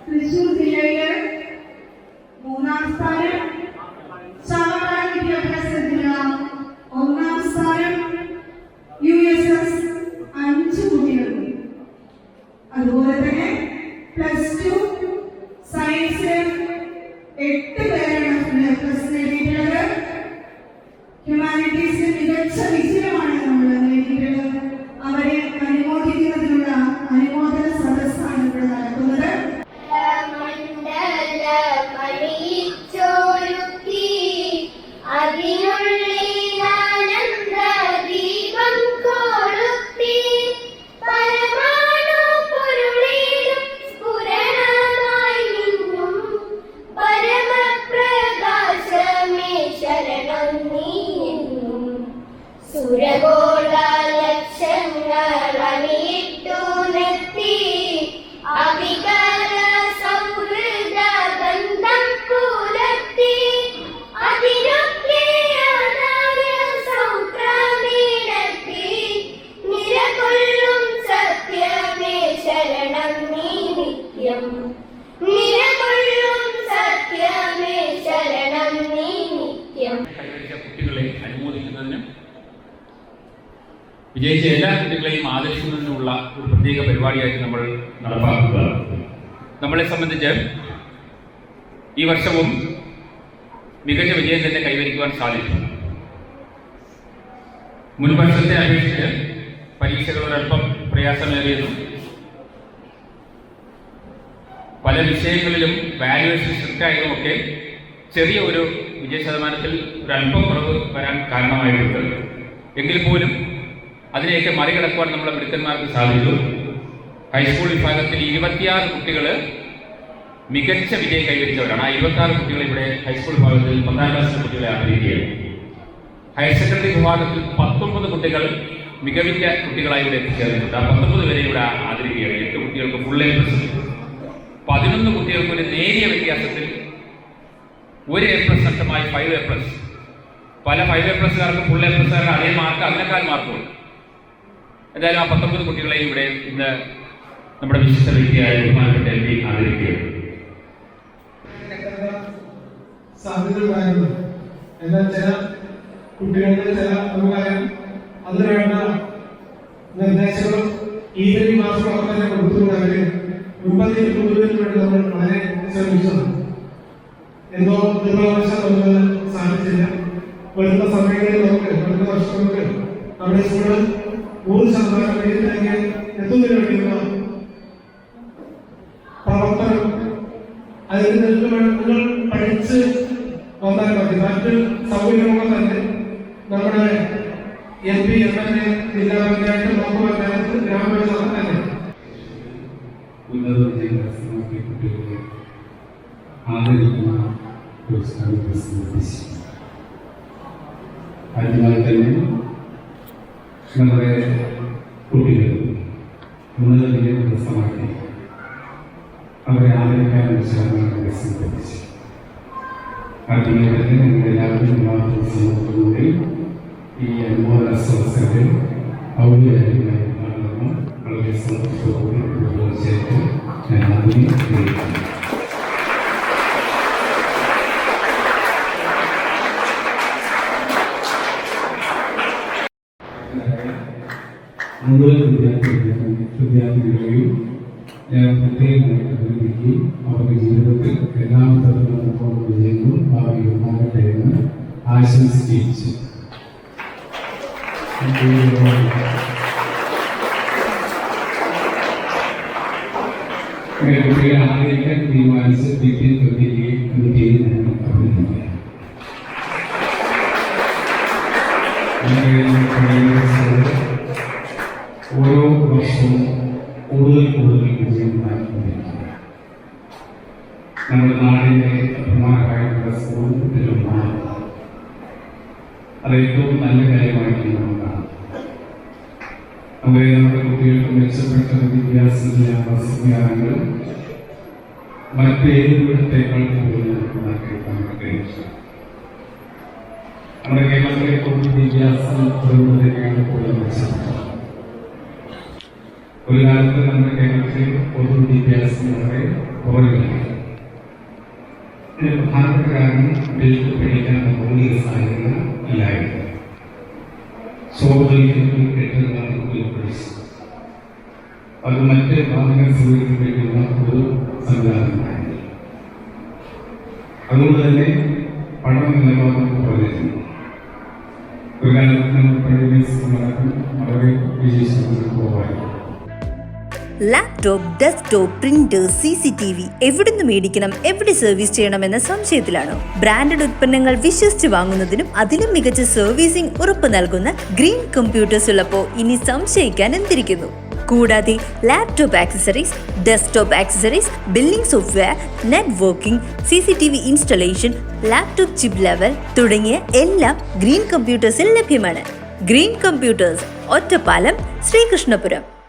തൃശൂർ ജില്ലയിലെ 3ാം സ്ഥാനം, ചാവക്കാട് വിദ്യാഭ്യാസത്തിന് 1ാം സ്ഥാനം, USS 5 കുട്ടികൾക്ക്. അതുപോലെ തന്നെ +2 സയൻസ് 8 പേരാണ് പ്ലസ് നേടിയിട്ടുള്ളത്. ഹ്യൂമാനിറ്റീസിൽ മികച്ച വിജയമാണ് നമ്മൾ നേടിയിട്ടുള്ളത്. അവരെ അനുമോദിക്കുന്നതിനുള്ള അനുമോദന സദസ്സാണ് ഇവിടെ നടക്കുന്നത്. കുട്ടികളെ അനുമോദിക്കുന്നതിനും വിജയിച്ച എല്ലാ കുട്ടികളെയും ആദരിക്കുന്നതിനുമുള്ള ഒരു പ്രത്യേക പരിപാടിയായിട്ട് നമ്മൾ നടപ്പാക്കുക. നമ്മളെ സംബന്ധിച്ച് ഈ വർഷവും മികച്ച വിജയം തന്നെ കൈവരിക്കുവാൻ സാധിച്ചു. മുൻ വർഷത്തെ അപേക്ഷിച്ച് പരീക്ഷകൾ ഒരല്പം പ്രയാസമേറിയതും പല വിഷയങ്ങളിലും വാല്യുവേഷൻ സ്ട്രിക്റ്റായതുമൊക്കെ ചെറിയ ഒരു വിജയ ശതമാനത്തിൽ ഒരല്പം കുറവ് വരാൻ കാരണമായിട്ടുണ്ട്. എങ്കിൽ പോലും അതിനെയൊക്കെ മറികടക്കുവാൻ നമ്മുടെ മിടുക്കന്മാർക്ക് സാധിച്ചു. ഹൈസ്കൂൾ വിഭാഗത്തിൽ 26 കുട്ടികൾ മികച്ച വിജയം കൈവരിച്ചവരാണ്. ആ 26 കുട്ടികൾ ഇവിടെ ഹൈസ്കൂൾ വിഭാഗത്തിൽ 10ാം ക്ലാസ്സിലെ കുട്ടികളെ ആദരിക്കുകയാണ്. ഹയർ സെക്കൻഡറി വിഭാഗത്തിൽ 19 കുട്ടികൾ മികവിറ്റ കുട്ടികളായി ഇവിടെ എത്തിച്ചേർന്നിട്ടുണ്ട്. ആ 19 പേരെ ഇവിടെ ആദരിക്കുകയാണ്. 8 കുട്ടികൾക്ക് ഫുൾ A+, 11 കുട്ടികൾക്ക് ഒരു നേരിയ വ്യത്യാസത്തിൽ ഒരു A+ നഷ്ടമായി 5A+. പല 5A+കാർക്കും ഫുൾ A+കാർക്ക് അതേ മാർക്ക്, അതിനേക്കാൾ മാർക്കുണ്ട്. എന്തായാലും ആ 19 കുട്ടികളെയും ഇവിടെ ഇന്ന് നമ്മുടെ വിശിഷ്ട വ്യക്തിയായ ബഹുമാനപ്പെട്ട MP ആദരിക്കുകയാണ്. സാധ്യതയുണ്ടായിരുന്നു. എന്നാൽ ചില കുട്ടികളുടെ ചില അഭിപ്രായം അതിന് വേണ്ട നിർദ്ദേശങ്ങളും ഈ മാസങ്ങളൊക്കെ തന്നെ കൊടുത്തുകൊണ്ട് മുൻപത്തെ വേണ്ടി നമ്മൾ വളരെ ശ്രമിച്ചത്. എന്തോ നിർവ്വഹണം നമുക്ക് സാധിച്ചില്ല. വരുന്ന സമയങ്ങളിൽ നമുക്ക് വരുന്ന വർഷങ്ങൾക്ക് നമ്മുടെ സ്കൂളിൽ 100% വേണ്ടിയിലേക്ക് എത്തുന്നതിന് വേണ്ടിയുള്ള പ്രവർത്തനം അതിന് നിങ്ങൾ പഠിച്ച് വന്നാൽ മതി. മറ്റ് സൗകര്യമൊക്കെ തന്നെ നമ്മുടെ MP, MLA, ജില്ലാ പഞ്ചായത്ത്, ബ്ലോക്ക് പഞ്ചായത്ത്, ഗ്രാമപഞ്ചായത്ത് തന്നെ ഉന്നത വിജയം കരസ്ഥമാക്കിയ കുട്ടികളെ ആദരിക്കുന്ന അതിനാൽ തന്നെ നമ്മുടെ കുട്ടികൾ ഉന്നത വിജയം കരസ്ഥമാക്കി അവരെ ആദരിക്കാനുള്ള ശ്രമങ്ങൾ സംഘടിപ്പിച്ചു. അതിനാൽ തന്നെ നിങ്ങളെല്ലാവരും സമൂഹത്തിലൂടെ ഈ അനുമോദന സദസ്സുകളിൽ ഔദ്യോഗികമായി കാണുന്നു. വളരെ സന്തോഷത്തോടെ തീർച്ചയായിട്ടും ഞാൻ നന്ദി അറിയിക്കുന്നു. മുഴുവൻ വിദ്യാർത്ഥികളെയും ഞാൻ പ്രത്യേകമായി അഭിനന്ദിക്കുകയും അവരുടെ ജീവിതത്തിൽ എല്ലാ തരത്തിലുള്ള വിജയങ്ങളും ഭാവി ഉണ്ടാകട്ടെ എന്ന് ആശംസിച്ചു. കുട്ടികളെ ആദരിക്കാൻ തീരുമാനിച്ച് PTA കമ്മിറ്റിയെ ഞാൻ അഭിനന്ദിക്കുകയാണ്. ഓരോ വർഷവും കൂടുതൽ വിജയം ഉണ്ടായിക്കൊണ്ടിരിക്കുന്നു. നമ്മുടെ നാടിൻ്റെ അഭിമാനമായിട്ടുള്ള സ്കൂൾ കുട്ടികളുമാണ്. അത് ഏറ്റവും നല്ല കാര്യമായിട്ട് നമ്മൾ കാണും. അവരെ നമ്മുടെ കുട്ടികൾക്ക് മെച്ചപ്പെട്ട വിദ്യാഭ്യാസത്തിനുള്ള സംവിധാനങ്ങൾ മറ്റേതൊരിടത്തേക്കാൾ കൂടുതൽ ഉണ്ടാക്കിയെടുക്കാൻ കഴിയും. നമ്മുടെ കേരളത്തിലെ വിദ്യാഭ്യാസം തന്നെയാണ് കൂടുതൽ മെച്ചപ്പെട്ടത്. ഒരു കാലത്ത് നമ്മുടെ കേരളത്തിൽ പൊതുവിദ്യാഭ്യാസം വളരെ കുറവാണ്. ഇതിന് പ്രധാനപ്പെട്ട കാരണം കുട്ടികൾക്ക് പഠിക്കാനുള്ള മൗലിക സാഹചര്യങ്ങൾ ഇല്ലായിരുന്നു. സ്വാഭാവികമായി കെട്ടിടങ്ങളാണ് കുട്ടികൾ പഠിച്ചത്. അത് മറ്റ് വാഹന സൗകര്യത്തിന് വേണ്ടിയുള്ള ഒരു സംവിധാനമായിരുന്നു. അതുകൊണ്ട് തന്നെ പഠന നിലവാരം കുറഞ്ഞിരുന്നു. ഒരു കാലത്ത് നമ്മൾ പഴയ സ്കൂളടക്കം വളരെ വിജയിച്ചു പോകാറുണ്ട്. ലാപ്ടോപ്പ്, ഡെസ്ക്ടോപ്പ്, പ്രിന്റർ, CCTV എവിടുന്ന് മേടിക്കണം, എവിടെ സർവീസ് ചെയ്യണമെന്ന സംശയത്തിലാണോ? ബ്രാൻഡഡ് ഉൽപ്പന്നങ്ങൾ വിശ്വസിച്ച് വാങ്ങുന്നതിനും അതിലും മികച്ച സർവീസിംഗ് ഉറപ്പ് നൽകുന്ന ഗ്രീൻ കമ്പ്യൂട്ടേഴ്സ് ഉള്ളപ്പോൾ ഇനി സംശയിക്കാൻ എന്തിരിക്കുന്നു? കൂടാതെ laptop accessories, desktop accessories, billing software, networking, CCTV installation, laptop chip level തുടങ്ങിയ എല്ലാം ഗ്രീൻ കമ്പ്യൂട്ടേഴ്സിൽ ലഭ്യമാണ്. Green computers, Ottapalam, Sreekrishnapuram.